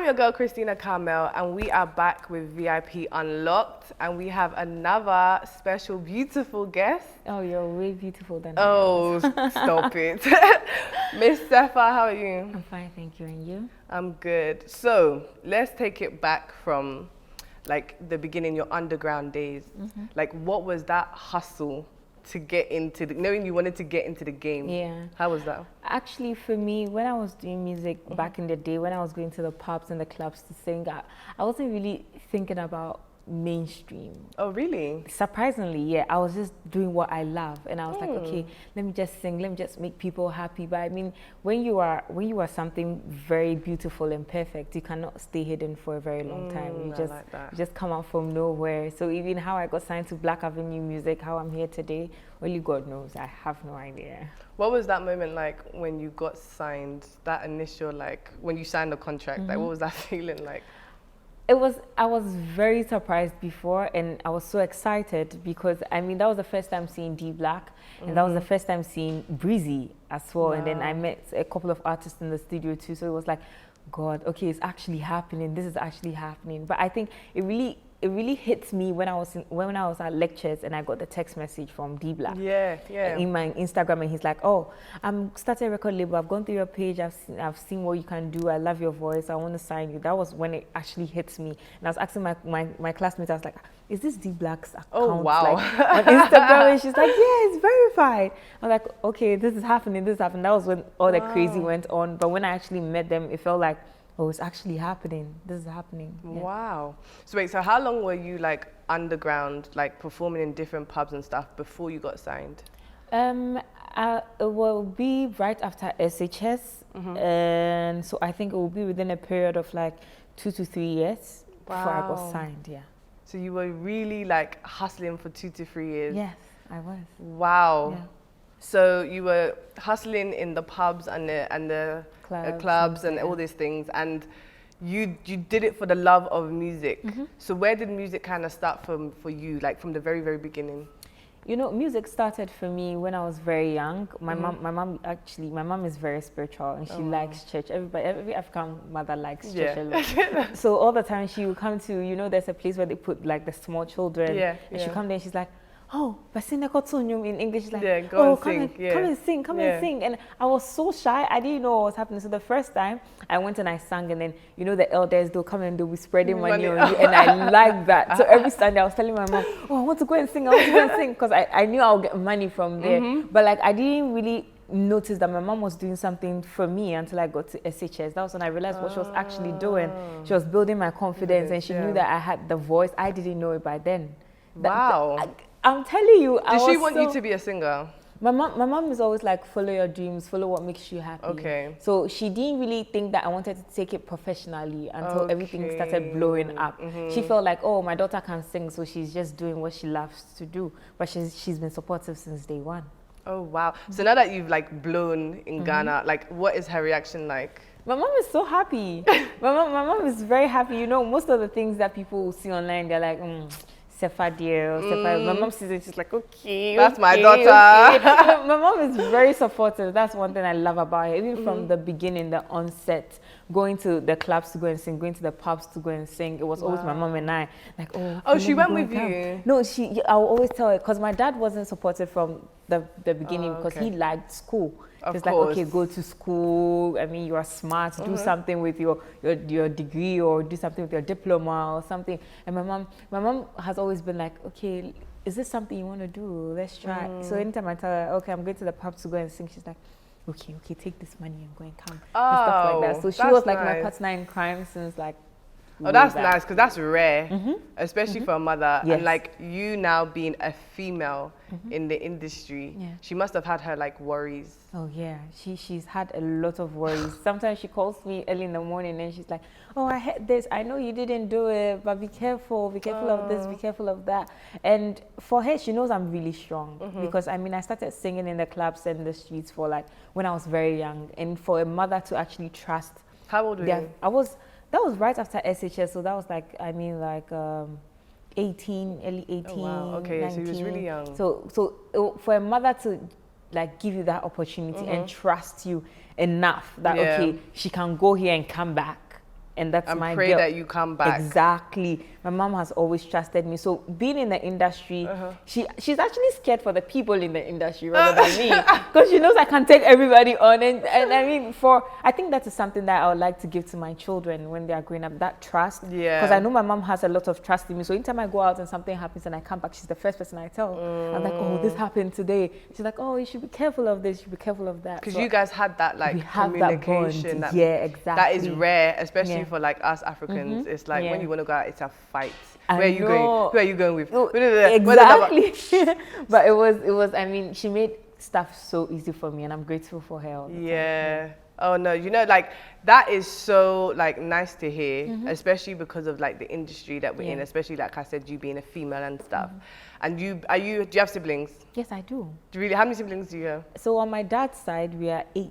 I'm your girl, Christina Carmel, and we are back with VIP Unlocked, and we have another special, beautiful guest. Oh, you're way beautiful than Oh, stop it. Miss Sefa, how are you? I'm fine, thank you. And you? I'm good. So, let's take it back from, like, the beginning, your underground days. Like, what was that hustle to get into knowing you wanted to get into the game? Yeah. How was that? Actually, for me, when I was doing music back in the day, when I was going to the pubs and the clubs to sing, I wasn't really thinking about mainstream. Oh, really? Surprisingly, yeah. I was just doing what I love, and I was like, okay, let me just sing, let me just make people happy. But I mean, when you are something very beautiful and perfect, you cannot stay hidden for a very long time. You just come out from nowhere. So even how I got signed to Black Avenue Music, how I'm here today, only God knows. I have no idea. What was that moment like when you got signed? That initial, like, when you signed the contract, like, what was that feeling like? I was very surprised before, and I was so excited because, I mean, that was the first time seeing D Black, and that was the first time seeing Breezy as well. Wow. And then I met a couple of artists in the studio too, so it was like, God, okay, it's actually happening. This is actually happening. But I think it really hits me when I was at lectures and I got the text message from D Black. Yeah. In my Instagram, and he's like, "Oh, I'm starting a record label. I've gone through your page. I've seen what you can do. I love your voice. I want to sign you." That was when it actually hits me. And I was asking my classmates, I was like, "Is this D Black's account?" Oh, wow. Like, on Instagram, and she's like, "Yeah, it's verified." I was like, "Okay, this is happening. This is happening." That was when all the crazy went on. But when I actually met them, it felt like, oh, it's actually happening. This is happening. Yeah. Wow. So wait, so how long were you like underground, like performing in different pubs and stuff before you got signed? It will be right after SHS. And so I think it will be within a period of like 2 to 3 years before I got signed, yeah. So you were really like hustling for 2 to 3 years? Yes, I was. Wow. Yeah. So you were hustling in the pubs and the clubs and all these things, and you did it for the love of music. So where did music kind of start for you, like from the very, very beginning? You know, music started for me when I was very young. My mom is very spiritual, and she likes church. Every African mother likes church a lot. So all the time she would come to, you know, there's a place where they put like the small children. And she'd come there and she's like, "Oh, in English, like, come and sing. And I was so shy, I didn't know what was happening. So the first time I went and I sang, and then, you know, the elders, they'll come and they'll be spreading money on you, and I like that. So every Sunday I was telling my mom, "Oh, I want to go and sing, because I knew I'll get money from there. But like, I didn't really notice that my mom was doing something for me until I got to SHS. That was when I realized what she was actually doing. She was building my confidence, and she knew that I had the voice. I didn't know it by then. I'm telling you, Did she want you to be a singer? My mom is always like, follow your dreams, follow what makes you happy. Okay. So she didn't really think that I wanted to take it professionally until everything started blowing up. She felt like, oh, my daughter can sing, so she's just doing what she loves to do. But she's been supportive since day one. Oh, wow. So now that you've like blown in Ghana, like, what is her reaction like? My mom is so happy. my mom is very happy. You know, most of the things that people see online, they're like, Sefa dear, Sefa. My mom sees it, she's like, okay, that's my daughter. Okay. My mom is very supportive. That's one thing I love about her. Even from the beginning, the onset, going to the clubs to go and sing, going to the pubs to go and sing. It was always my mom and I. Like, oh, she went with you? No, I will always tell her, because my dad wasn't supportive from the beginning, because he liked school. It's like, okay, go to school. I mean, you are smart. Do something with your degree, or do something with your diploma or something. And my mom has always been like, okay, is this something you want to do? Let's try. So anytime I tell her, okay, I'm going to the pub to go and sing, she's like, okay, take this money and go and come. And stuff like that. So she was like my partner in crime since like. Oh, that's nice, because that's rare, especially for a mother. Yes. And like, you now being a female in the industry, she must have had her like worries. Oh yeah, she's had a lot of worries. Sometimes she calls me early in the morning and she's like, "Oh, I heard this. I know you didn't do it, but be careful of this, be careful of that." And for her, she knows I'm really strong, because I mean, I started singing in the clubs and the streets for like when I was very young, and for a mother to actually trust. How old were you? That was right after SHS, so that was like, I mean, like 18, early 18, oh, wow. Okay, 19. So he was really young. So for a mother to like give you that opportunity and trust you enough that, okay, she can go here and come back. and that's my pray girl. that you come back. Exactly. My mom has always trusted me. So being in the industry, she's actually scared for the people in the industry rather than me, because she knows I can take everybody on. And I mean, I think that is something that I would like to give to my children when they are growing up, that trust. Yeah. Because I know my mom has a lot of trust in me. So anytime I go out and something happens and I come back, she's the first person I tell. I'm like, oh, this happened today. She's like, oh, you should be careful of this. You should be careful of that. Because you guys had that like communication. That yeah, exactly. That is rare, especially for like us Africans. It's like when you want to go out, it's a fight. Where are you going? Who are you going with? Exactly. But it was. I mean, she made stuff so easy for me, and I'm grateful for her all the time. Yeah. Oh no, you know, like that is so like nice to hear, especially because of like the industry that we're in, especially like I said, you being a female and stuff. And do you have siblings? Yes, I do. Really? How many siblings do you have? So on my dad's side, we are 8.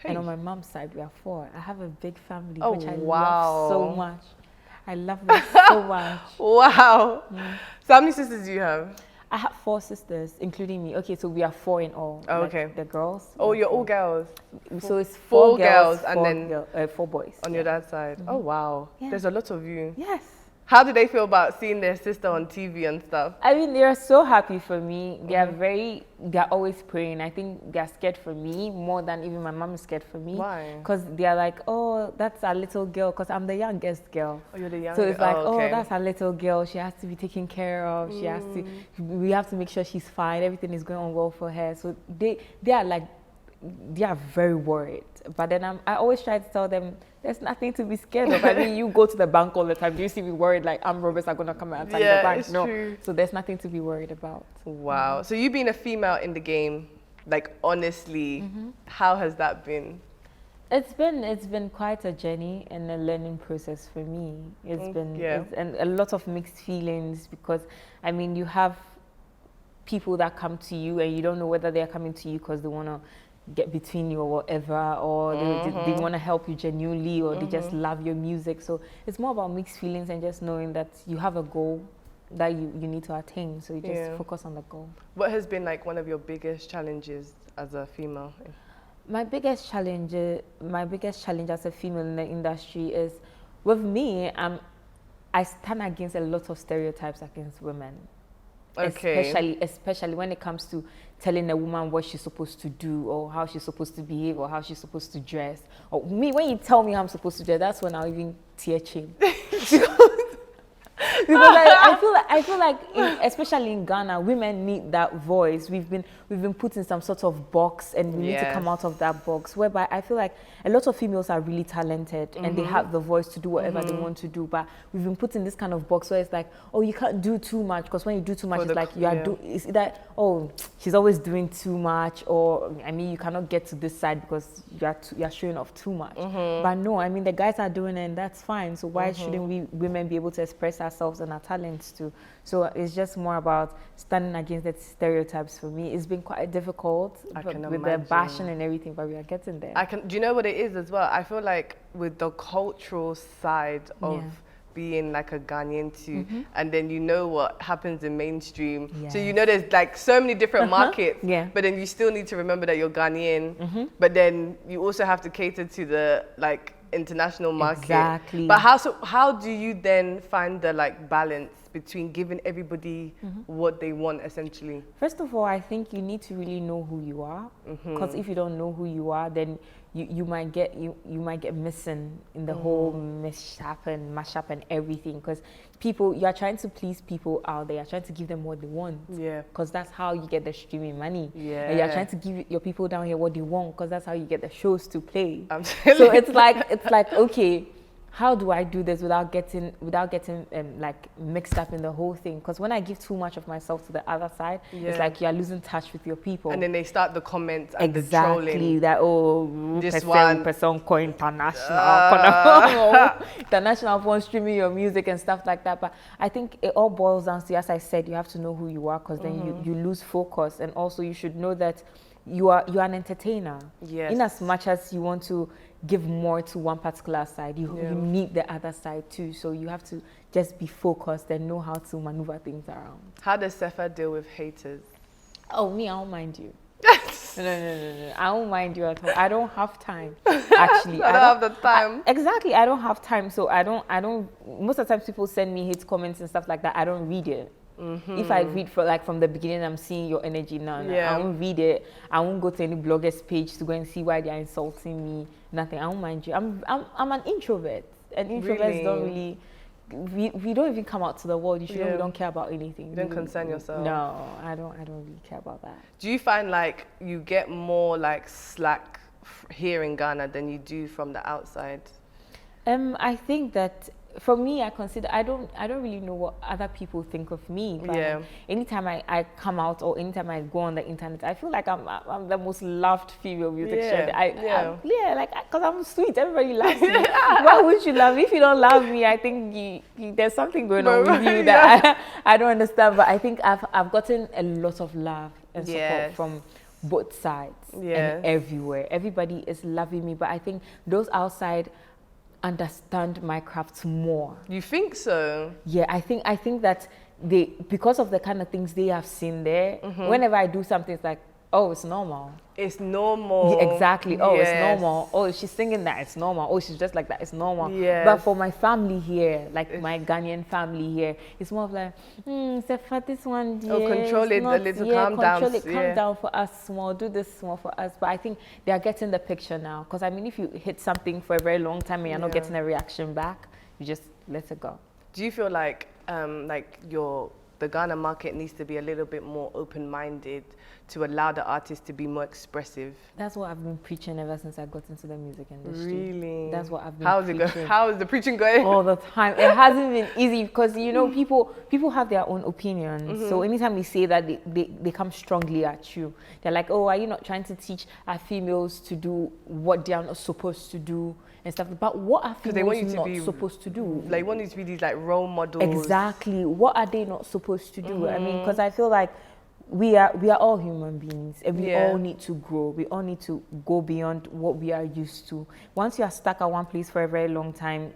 And on my mom's side, we are 4. I have a big family, which I love so much. I love them so much. Wow. So how many sisters do you have? I have 4 sisters, including me. Okay, so we are 4 in all. Oh, like okay. The girls. Oh, you're all girls. So it's 4 girls and then 4 boys. On your dad's side. Oh, wow. Yeah. There's a lot of you. Yes. How do they feel about seeing their sister on TV and stuff? I mean, they are so happy for me. They are they're always praying. I think they're scared for me more than even my mom is scared for me. Why? Because they're like, oh, that's our little girl, because I'm the youngest girl. Oh, you're the youngest. So it's like, oh, that's our little girl. She has to be taken care of. She has to, we have to make sure she's fine. Everything is going on well for her. So they are like, they are very worried. But then I always try to tell them, there's nothing to be scared of. I mean, you go to the bank all the time. Do you see me worried like armed robbers are going to come and attack the bank? It's no. True. So there's nothing to be worried about. Wow. So you being a female in the game, like honestly, how has that been? It's been quite a journey and a learning process for me. It's been and a lot of mixed feelings, because I mean, you have people that come to you and you don't know whether they're coming to you because they want to get between you or whatever, or they want to help you genuinely, or they just love your music. So it's more about mixed feelings and just knowing that you have a goal that you need to attain. So you just focus on the goal. What has been like one of your biggest challenges as a female? My biggest challenge as a female in the industry is, with me, I stand against a lot of stereotypes against women. Okay. Especially when it comes to telling a woman what she's supposed to do, or how she's supposed to behave, or how she's supposed to dress. Or me, when you tell me how I'm supposed to dress, that's when I'll even tear shame. Because I feel like especially in Ghana, women need that voice. We've been put in some sort of box, and we need to come out of that box. Whereby I feel like a lot of females are really talented and they have the voice to do whatever they want to do. But we've been put in this kind of box where it's like, oh, you can't do too much, because when you do too much, it's like you are it's that, oh, she's always doing too much, or I mean, you cannot get to this side because you're showing off too much. But no, I mean, the guys are doing it, and that's fine. So why shouldn't we women be able to express ourselves and our talents too? So it's just more about standing against the stereotypes. For me, it's been quite difficult with the bashing and everything, but we are getting there. Do you know what it is as well? I feel like with the cultural side of being like a Ghanaian too, and then you know what happens in mainstream. So you know there's like so many different markets, but then you still need to remember that you're Ghanaian, but then you also have to cater to the like international market. Exactly. But how do you then find the like balance between giving everybody what they want, essentially? First of all, I think you need to really know who you are, because if you don't know who you are, then you might get missing in the whole mashup and everything, because you are trying to please people out there. You're trying to give them what they want, because that's how you get the streaming money. And you're trying to give your people down here what they want, because that's how you get the shows to play. So it's like okay, how do I do this without getting like mixed up in the whole thing? Because when I give too much of myself to the other side, it's like you're losing touch with your people. And then they start the comments and the trolling. Exactly, that this one person call international, international phone streaming your music and stuff like that. But I think it all boils down to, as I said, you have to know who you are, because then you lose focus, and also you should know that you are an entertainer. Yes. In as much as you want to give more to one particular side, you need the other side too. So you have to just be focused and know how to maneuver things around. How does Sefa deal with haters? Oh, me, I don't mind you. No. I won't mind you at all. I don't have time. Actually, I don't have the time. Exactly, I don't have time. So I don't. Most of the times, people send me hate comments and stuff like that. I don't read it. If I read from the beginning, I'm seeing your energy now. I won't read it. I won't go to any blogger's page to go and see why they are insulting me. Nothing. I won't mind you. I'm an introvert, and introverts don't really. We don't even come out to the world. We don't care about anything. You don't concern yourself. No, I don't really care about that. Do you find like you get more like slack here in Ghana than you do from the outside? I think that for me, I consider I don't really know what other people think of me. But anytime I come out or anytime I go on the internet, I feel like I'm the most loved female musician. Because I'm sweet. Everybody loves me. Why would you love me? If you don't love me, I think there's something going on with you that I don't understand. But I think I've gotten a lot of love and support from both sides and everywhere. Everybody is loving me, but I think those outside understand my craft more. You think so? Yeah, I think that because of the kind of things they have seen there, whenever I do something, it's like, oh, it's normal. It's normal. Yeah, exactly. Oh, it's normal. Oh, she's singing that. It's normal. Oh, she's just like that. It's normal. But for my family here, like my Ghanaian family here, it's more of like, Sefa, this one, control it a little, calm down. Control it, calm down for us, small, do this small for us. But I think they are getting the picture now. Because I mean, if you hit something for a very long time and you're not getting a reaction back, you just let it go. Do you feel like the Ghana market needs to be a little bit more open-minded to allow the artists to be more expressive? That's what I've been preaching ever since I got into the music industry. Really? That's what I've been preaching. How is the preaching going? All the time. It hasn't been easy because, you know, people have their own opinions. So anytime we say that, they come strongly at you. They're like, oh, are you not trying to teach our females to do what they are not supposed to do? And stuff, but what are females not supposed to do? Like, want you to be these like role models. Exactly. What are they not supposed to do? I mean, because I feel like we are all human beings, and we all need to grow. We all need to go beyond what we are used to. Once you are stuck at one place for a very long time,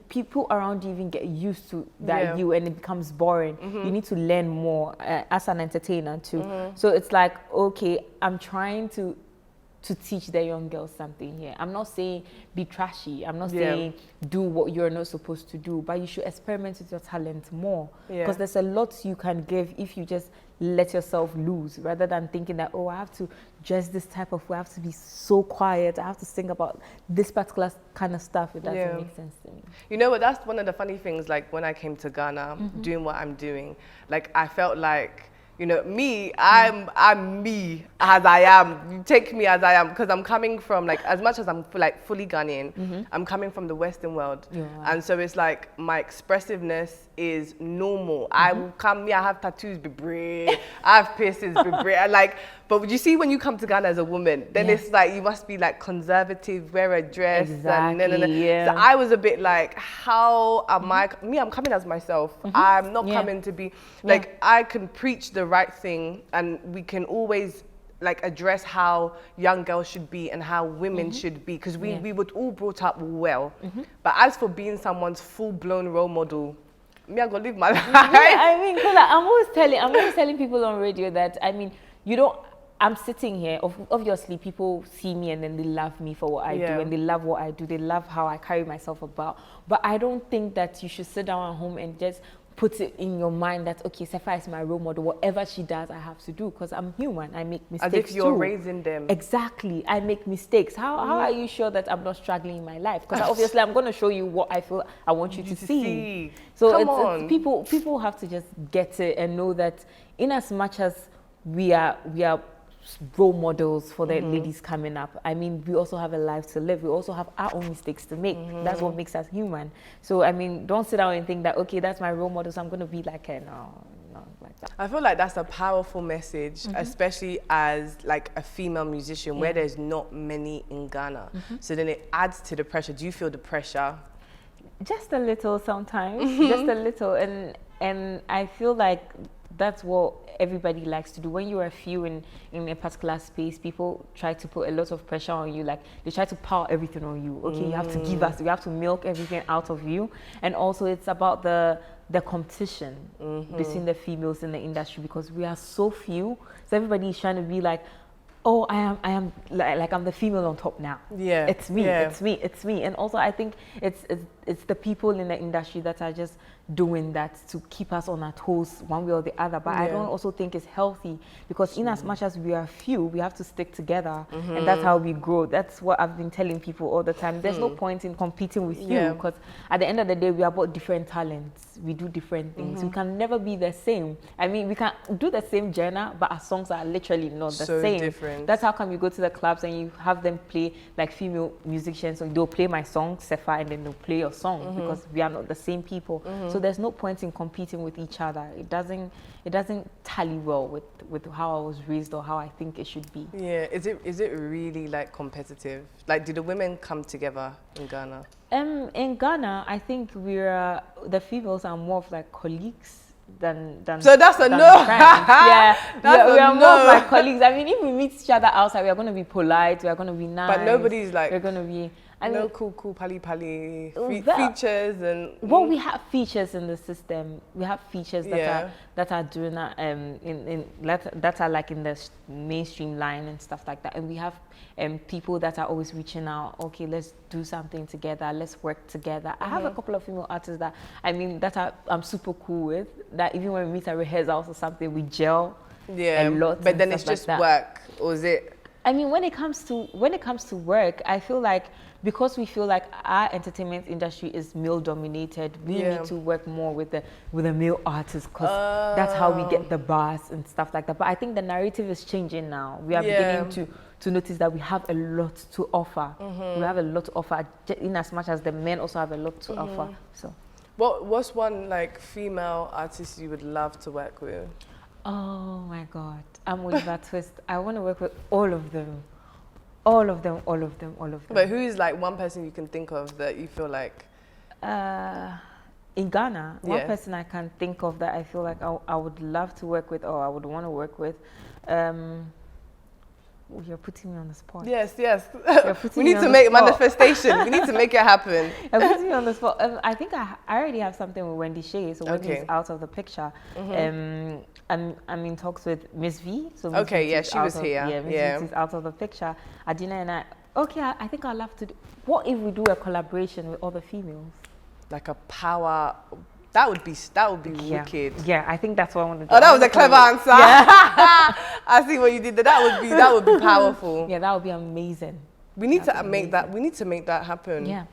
people around you even get used to that and it becomes boring. You need to learn more as an entertainer too. So it's like, okay, I'm trying to teach the young girls something here. I'm not saying be trashy. I'm not saying do what you're not supposed to do, but you should experiment with your talent more. Because there's a lot you can give if you just let yourself loose, rather than thinking that, oh, I have to dress this type of way, I have to be so quiet, I have to sing about this particular kind of stuff. It doesn't make sense to me. You know what, that's one of the funny things, like when I came to Ghana, doing what I'm doing, like I felt like, you know, me, I'm me as I am. You take me as I am, because I'm coming from, like, as much as I'm like fully Ghanaian, I'm coming from the Western world. And so it's like my expressiveness is normal. I will come, I have tattoos, be brave. I have piercings, be brave. Like, but you see, when you come to Ghana as a woman, then it's like, you must be like conservative, wear a dress. Exactly, So I was a bit like, how am I'm coming as myself. I'm not coming to be, like, I can preach the right thing, and we can always like address how young girls should be and how women should be, because we were all brought up well. But as for being someone's full-blown role model, me, I go live my life. I mean, because I'm always telling people on radio that, I mean, I'm sitting here, obviously people see me and then they love me for what I do, and they love what I do, they love how I carry myself about. But I don't think that you should sit down at home and just put it in your mind that, okay, Sefa is my role model, whatever she does, I have to do, because I'm human, I make mistakes too. As if you're raising them. Exactly, I make mistakes. How are you sure that I'm not struggling in my life? Because obviously I'm going to show you what I feel I want you to see. So it's people have to just get it and know that in as much as we are role models for the ladies coming up, I mean, we also have a life to live. We also have our own mistakes to make. That's what makes us human. So I mean, don't sit down and think that, okay, that's my role model, so I'm going to be like her. No, like that. I feel like that's a powerful message, especially as like a female musician, where there's not many in Ghana. So then it adds to the pressure. Do you feel the pressure? Just a little sometimes, just a little, and I feel like that's what everybody likes to do. When you are few in a particular space, people try to put a lot of pressure on you. Like, they try to pile everything on you. Okay, you have to give us, you have to milk everything out of you. And also it's about the competition between the females in the industry, because we are so few. So everybody is trying to be like, oh, I am like I'm the female on top now. Yeah, it's me, it's me. And also I think it's the people in the industry that are just doing that to keep us on our toes one way or the other. But I don't also think it's healthy, because in as much as we are few, we have to stick together, and that's how we grow. That's what I've been telling people all the time. There's no point in competing with you, because at the end of the day, we are both different talents. We do different things. We can never be the same. I mean, we can do the same genre, but our songs are literally not the same. Different. That's how come you go to the clubs and you have them play like female musicians, so they'll play my song, Sefa, and then they'll play your song, because we are not the same people. So there's no point in competing with each other. It doesn't tally well with how I was raised or how I think it should be. Yeah, is it really like competitive? Like, do the women come together in Ghana? In Ghana, I think the females are more of like colleagues than so that's a no. Yeah, we are no. more of like colleagues. I mean, if we meet each other outside, we are going to be polite, we are going to be nice, but nobody's like, we're going to be cool pali features. And well, we have features in the system. We have features that are doing that that are like in the mainstream line and stuff like that. And we have people that are always reaching out. Okay, let's do something together. Let's work together. I have a couple of female artists that I'm super cool with. That even when we meet at rehearsals or something, we gel a lot. But then it's just like work, or is it? I mean, when it comes to work, I feel like, because we feel like our entertainment industry is male dominated, we need to work more with the male artists, because that's how we get the bars and stuff like that. But I think the narrative is changing now. We are beginning to notice that we have a lot to offer. We have a lot to offer, in as much as the men also have a lot to offer. So, what's one like female artist you would love to work with? Oh my God, I'm Oliver Twist. I want to work with all of them. All of them. But who is like one person you can think of that you feel like? In Ghana, one person I can think of that I feel like I would love to work with, or I would want to work with. You're putting me on the spot. Yes. We need to make manifestation. We need to make it happen. You're putting me on the spot. I think I already have something with Wendy Shea, so Wendy is out of the picture. I'm in talks with Miss V. So Miss she was here. Yeah, Miss V is out of the picture. Adina and I think I'd love to do. What if we do a collaboration with other females? Like a power. That would be wicked. Yeah, I think that's what I want to do. Oh, that was a clever answer. Yeah. I see what you did there. That would be powerful. Yeah, that would be amazing. We need to make that happen. Yeah.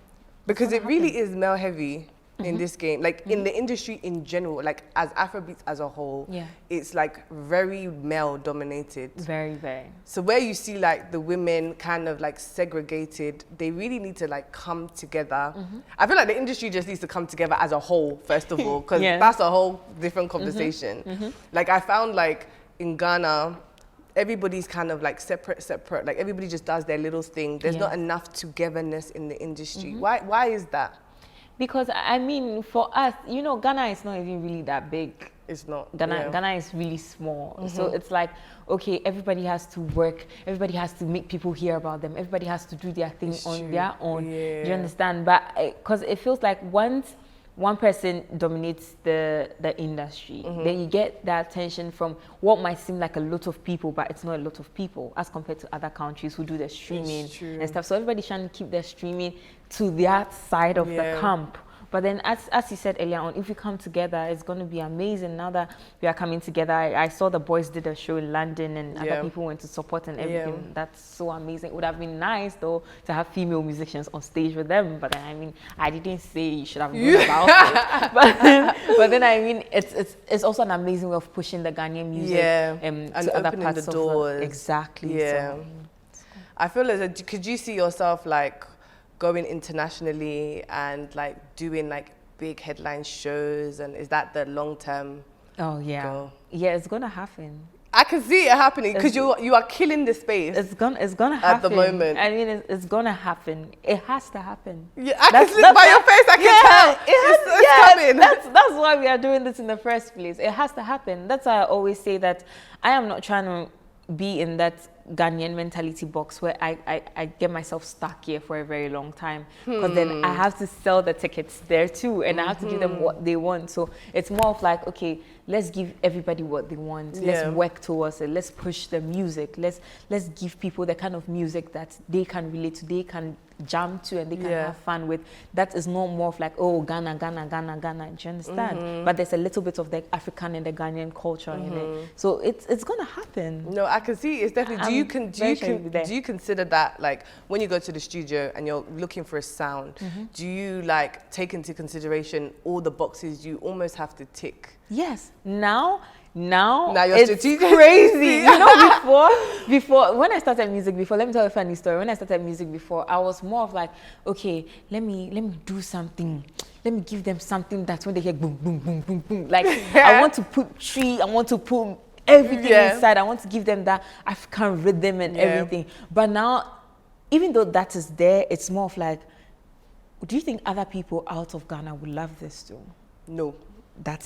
Because it really is male heavy in this game. Like in the industry in general, like as Afrobeats as a whole, it's like very male dominated. Very, very. So where you see like the women kind of like segregated, they really need to like come together. I feel like the industry just needs to come together as a whole, first of all, because that's a whole different conversation. Like I found like in Ghana, everybody's kind of like separate. Like everybody just does their little thing. There's not enough togetherness in the industry. Why is that? Because I mean, for us, you know, Ghana is not even really that big. It's not. Ghana is really small. So it's like, okay, everybody has to work. Everybody has to make people hear about them. Everybody has to do their thing on their own. Do you understand? But because it feels like once one person dominates the industry, then you get that attention from what might seem like a lot of people, but it's not a lot of people as compared to other countries who do the streaming and stuff. So everybody's trying to keep their streaming to their side of the camp. But then, as you said earlier on, if we come together, it's going to be amazing. Now that we are coming together, I saw the boys did a show in London, and other people went to support and everything. That's so amazing. It would have been nice, though, to have female musicians on stage with them. But I mean, I didn't say you should have known about it. But then, I mean, it's also an amazing way of pushing the Ghanaian music and to other opening parts the doors. Exactly. Yeah. So, I feel as could you see yourself like going internationally and like doing like big headline shows, and is that the long term goal? Yeah, it's gonna happen. I can see it happening because you are killing the space. It's gonna happen at the moment. I mean, it's gonna happen. It has to happen. Yeah, I can see by your face. I can tell. It's coming. That's why we are doing this in the first place. It has to happen. That's why I always say that I am not trying to be in that Ghanaian mentality box where I get myself stuck here for a very long time, because then I have to sell the tickets there too, and I have to give them what they want. So it's more of like, okay, let's give everybody what they want. Let's work towards it. Let's push the music. Let's give people the kind of music that they can relate to, they can jam to, and they can have fun with. That is not more of like, oh, Ghana, Ghana, Ghana, Ghana. Do you understand? But there's a little bit of the African and the Ghanaian culture in it. So it's gonna happen. No, I can see it's definitely. Do you consider that, like, when you go to the studio and you're looking for a sound, do you like take into consideration all the boxes you almost have to tick? Yes. Now you're it's strategic. Crazy. You know, before when I started music, let me tell you a funny story. When I started music before, I was more of like, okay, let me do something. Let me give them something that when they hear boom, boom, boom, boom, boom, like I want to put tree, I want to put everything inside. I want to give them that African rhythm and everything. But now, even though that is there, it's more of like, do you think other people out of Ghana would love this too? No. That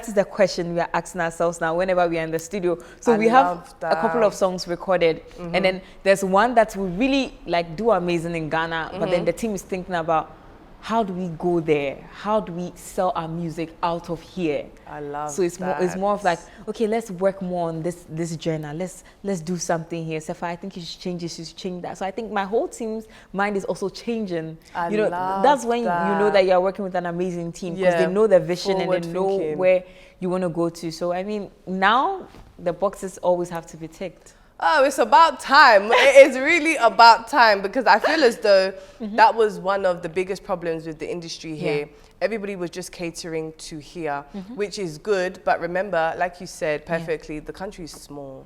is the question we are asking ourselves now whenever we are in the studio. So we have a couple of songs recorded, and then there's one that we really like do amazing in Ghana, but then the team is thinking about, how do we go there? How do we sell our music out of here? I love so it's more of like, okay, let's work more on this journal. Let's do something here. Sefa, I think you should change this, you should change that. So I think my whole team's mind is also changing. That's when you know that you're working with an amazing team, because they know the vision and they know where you want to go to. So I mean, now the boxes always have to be ticked. Oh, it's about time. It is really about time, because I feel as though that was one of the biggest problems with the industry here. Everybody was just catering to here, which is good. But remember, like you said perfectly, the country is small.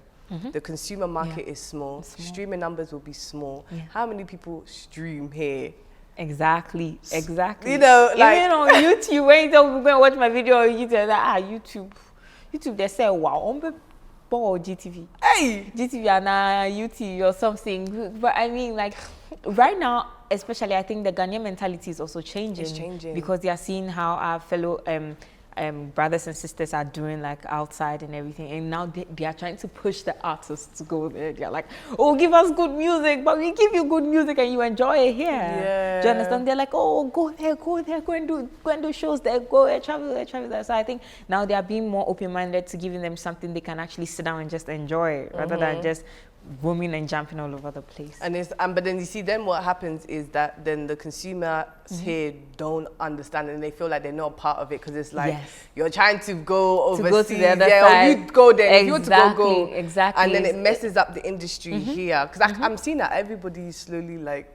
The consumer market is small. Streaming numbers will be small. How many people stream here? Exactly. You know, like even on YouTube, when you go and watch my video on YouTube, YouTube, they say, wow, or GTV. Hey! GTV and UT or something. But I mean, like, right now, especially, I think the Ghanaian mentality is also changing. It's changing. Because they are seeing how our fellow brothers and sisters are doing, like, outside and everything. And now they are trying to push the artists to go there. They're like, oh, give us good music, but we give you good music and you enjoy it here. Yeah. Do you understand? They're like, oh, go there, go and do shows there, go there, travel there. So I think now they are being more open-minded to giving them something they can actually sit down and just enjoy, rather than just roaming and jumping all over the place. But then you see, then what happens is that then the consumers here don't understand, and they feel like they're not a part of it, because it's like you're trying to go overseas, go to the other side. Or you go there, if you want to go, exactly, and then it messes up the industry here, because I'm seeing that everybody's slowly like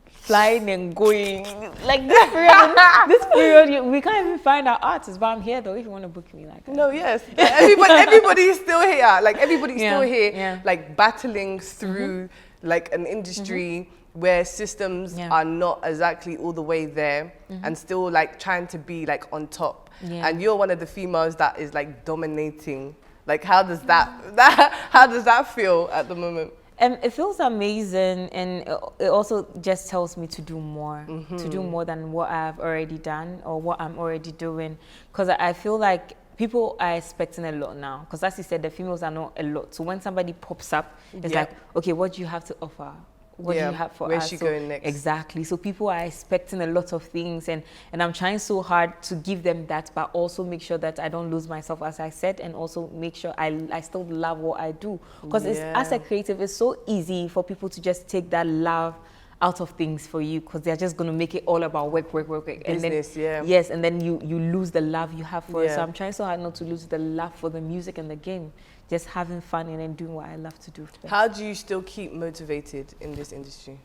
flying and going, like this period we can't even find our artists, but I'm here though if you want to book me. Like, no, yes, everybody is still here, like everybody's still here, like battling through like an industry where systems are not exactly all the way there, and still like trying to be like on top, and you're one of the females that is like dominating. Like, how does that feel at the moment? It feels amazing, and it also just tells me to do more, than what I've already done or what I'm already doing. Because I feel like people are expecting a lot now. Because as you said, the females are not a lot. So when somebody pops up, it's like, okay, what do you have to offer? What do you have for us? Where's she going next? Exactly. So people are expecting a lot of things, and I'm trying so hard to give them that, but also make sure that I don't lose myself, as I said, and also make sure I still love what I do. Because as a creative, it's so easy for people to just take that love out of things for you, because they're just going to make it all about work. Business, and then, yes, and then you lose the love you have for it. So I'm trying so hard not to lose the love for the music and the game. Just having fun and then doing what I love to do. How do you still keep motivated in this industry?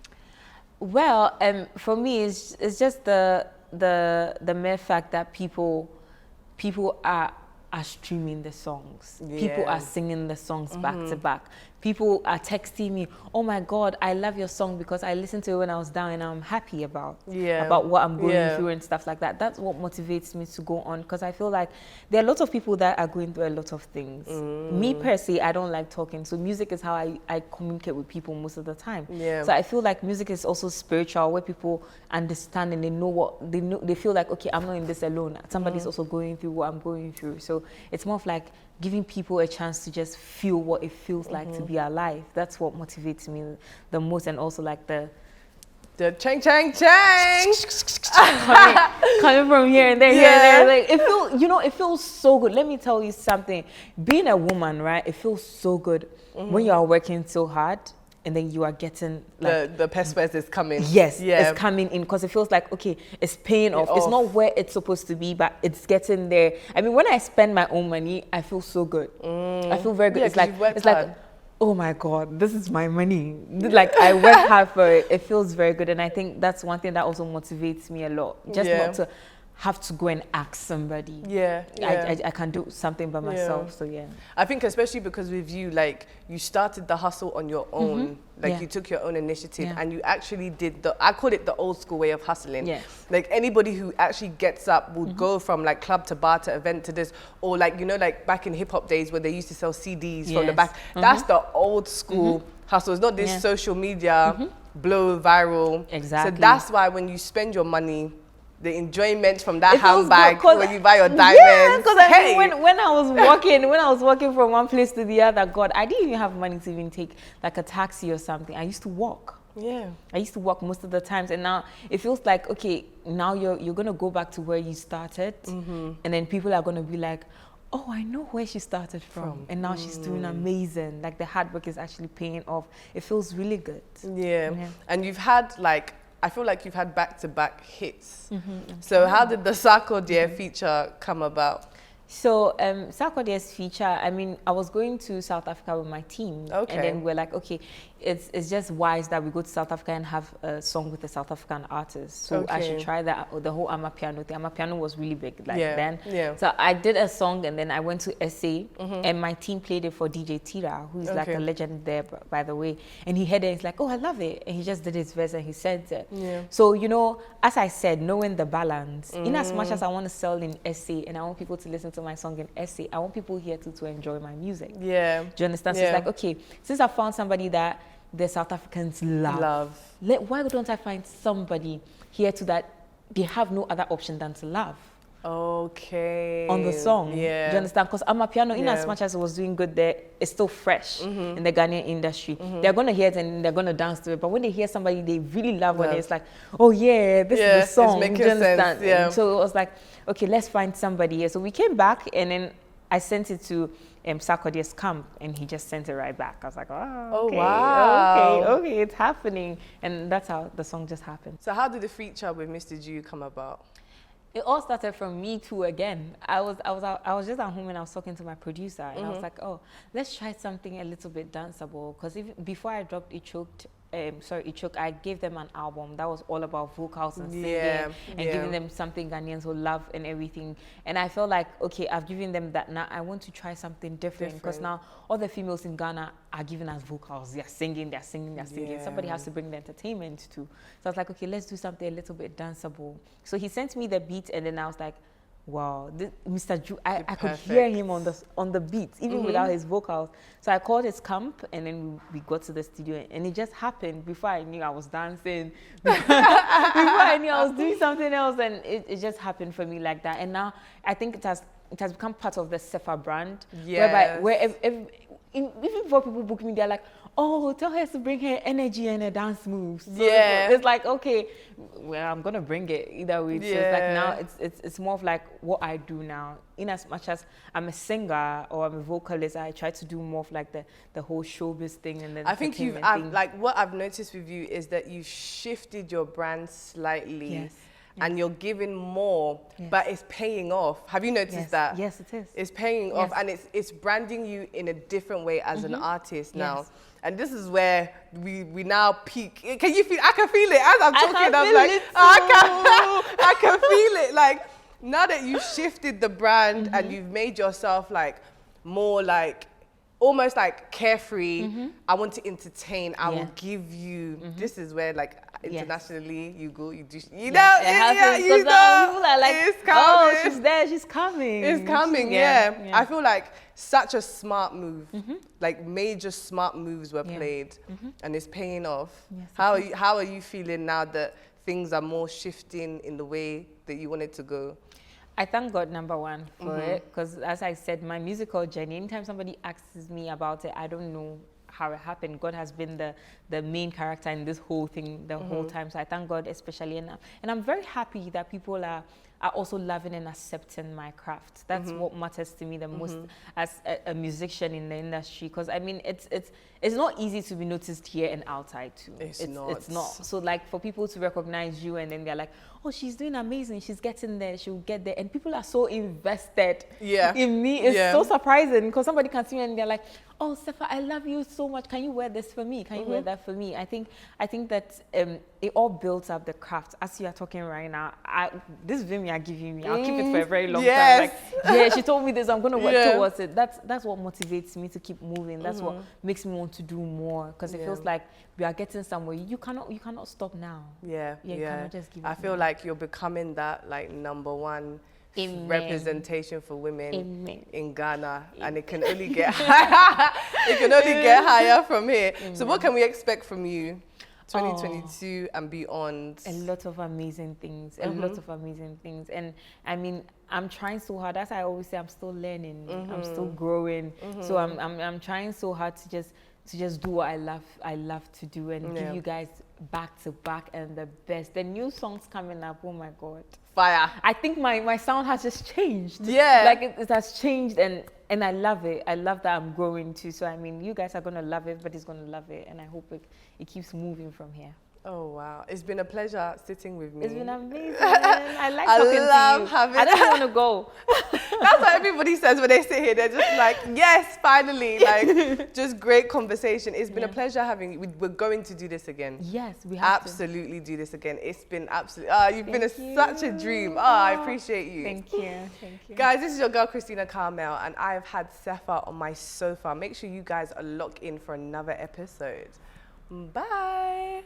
Well, for me, it's just the mere fact that people are streaming the songs. People are singing the songs back to back. people are texting me, oh my God, I love your song because I listened to it when I was down and I'm happy about what I'm going through and stuff like that. That's what motivates me to go on, because I feel like there are lots of people that are going through a lot of things. Me per se, I don't like talking, so music is how I communicate with people most of the time. So I feel like music is also spiritual, where people understand and they know what they feel like, okay, I'm not in this alone. Somebody's also going through what I'm going through. So it's more of like giving people a chance to just feel what it feels like to be alive. That's what motivates me the most, and also like the chang coming from here and there, here and there. Like, it feels, it feels so good. Let me tell you something. Being a woman, right? It feels so good when you are working so hard, and then you are getting like the pespers is coming. Yes, it's coming in, because it feels like, okay, it's paying off. It's not where it's supposed to be, but it's getting there. I mean, when I spend my own money, I feel so good. I feel very good. It's like, oh my God, this is my money. Like, I work hard for it. It feels very good, and I think that's one thing that also motivates me a lot. Just not to have to go and ask somebody. I can do something by myself. So I think especially because with you, like, you started the hustle on your own. Like, you took your own initiative and you actually did I call it the old school way of hustling. Like, anybody who actually gets up would go from like club to bar to event to this, or like, like back in hip hop days where they used to sell CDs from the back. That's the old school hustle. It's not this social media blow viral. Exactly. So that's why when you spend your money, the enjoyment from that handbag when you buy your diamonds. Yeah, because I mean, when I was walking from one place to the other, God, I didn't even have money to even take like a taxi or something. I used to walk. I used to walk most of the times, and now it feels like, okay, now you're gonna go back to where you started, and then people are gonna be like, oh, I know where she started from. And now she's doing amazing. Like, the hard work is actually paying off. It feels really good. And you've had like, I feel like you've had back-to-back hits. So how did the Sarkodie feature come about? So Sarkodie's feature, I mean, I was going to South Africa with my team. And then we're like, okay, it's just wise that we go to South Africa and have a song with a South African artist. So I should try that, the whole Amapiano thing. Amapiano was really big then. So I did a song, and then I went to SA, and my team played it for DJ Tira, who's like a legend there, by the way. And he heard it, he's like, oh, I love it. And he just did his verse and he said it. So, as I said, knowing the balance, in as much as I want to sell in SA and I want people to listen to my song in SA, I want people here to enjoy my music. Do you understand? So it's like, okay, since I found somebody that the South Africans love. Why don't I find somebody here that they have no other option than to love? On the song. Do you understand? Because Amapiano, in as much as it was doing good there, it's still fresh in the Ghanaian industry. They're going to hear it and they're going to dance to it. But when they hear somebody they really love on it, it's like, oh yeah, this is the song. Do you understand? Sense. So it was like, okay, let's find somebody here. So we came back, and then I sent it to Sarkodie's camp, and he just sent it right back. I was like, okay, it's happening. And that's how the song just happened. So how did the feature with Mr. Ju come about? It all started from me too again. I was just at home and I was talking to my producer, and I was like, oh, let's try something a little bit danceable. Because before I dropped It Choked, I gave them an album that was all about vocals and singing and giving them something Ghanaians will love and everything. And I felt like, okay, I've given them that. Now I want to try something different, because now all the females in Ghana are giving us vocals. They're singing. Somebody has to bring the entertainment too. So I was like, okay, let's do something a little bit danceable. So he sent me the beat, and then I was like, wow, Mr. Ju, I could hear him on the beat, even without his vocals. So I called his camp, and then we got to the studio, and it just happened. Before I knew, I was dancing. Before I knew, I was doing something else, and it just happened for me like that. And now I think it has become part of the Sefa brand. Where even before people book me, they're like, oh, tell her to bring her energy and her dance moves. So it's like, okay, well, I'm gonna bring it either way. So it's like, now it's more of like what I do now. In as much as I'm a singer or I'm a vocalist, I try to do more of like the whole showbiz thing. And then I think like what I've noticed with you is that you've shifted your brand slightly. And you're giving more, but it's paying off. Have you noticed that? Yes, it is. It's paying off, and it's branding you in a different way as an artist now. And this is where we now peak. Can you feel? I can feel it as I'm talking. I'm like, I can feel it. Like, now that you've shifted the brand and you've made yourself like more like almost like carefree. I want to entertain. I will give you. This is where like internationally you go. You do. You know. You know. People are like, it's coming. oh, she's there. She's coming. It's coming. Yeah. I feel like such a smart move. Like major smart moves were played, and it's paying off. Yes, How are you feeling now that things are more shifting in the way that you want it to go? I thank God, number one, for it, because as I said, my musical journey, anytime somebody asks me about it, I don't know how it happened. God has been the main character in this whole thing the whole time. So I thank God especially. And I'm very happy that people are also loving and accepting my craft. That's what matters to me the most as a musician in the industry. Because I mean, it's not easy to be noticed here and outside too. It's not. So like for people to recognize you and then they're like, oh, she's doing amazing. She's getting there. She'll get there. And people are so invested in me. It's so surprising because somebody can see me and they're like, oh, Sefa, I love you so much. Can you wear this for me? Can you wear that for me? I think that it all builds up the craft. As you are talking right now, this vim you are giving me, I'll keep it for a very long time. Like, yeah, she told me this, I'm going to work towards it. That's what motivates me to keep moving. That's what makes me want to do more because it feels like we are getting somewhere. You cannot stop now. You cannot just give it. I feel like you're becoming that like number one representation for women in Ghana, and it can only get higher. It can only get higher from here. So what can we expect from you 2022 and beyond? A lot of amazing things, and I mean, I'm trying so hard. As I always say, I'm still learning, I'm still growing. So I'm trying so hard to just do what I love to do and give you guys back to back and the best. The new songs coming up, oh my God. Fire. I think my sound has just changed. Yeah. Like it has changed and I love it. I love that I'm growing too. So I mean, you guys are going to love it, everybody's going to love it. And I hope it keeps moving from here. Oh, wow. It's been a pleasure sitting with me. It's been amazing. I like talking to you. I don't want to go. That's what everybody says when they sit here. They're just like, yes, finally. Like, just great conversation. It's been a pleasure having you. We're going to do this again. Yes, we have absolutely do this again. It's been absolutely, you've been such a dream. I appreciate you. Thank you. Thank you. Guys, this is your girl, Christina Carmel, and I've had Sefa on my sofa. Make sure you guys are locked in for another episode. Bye.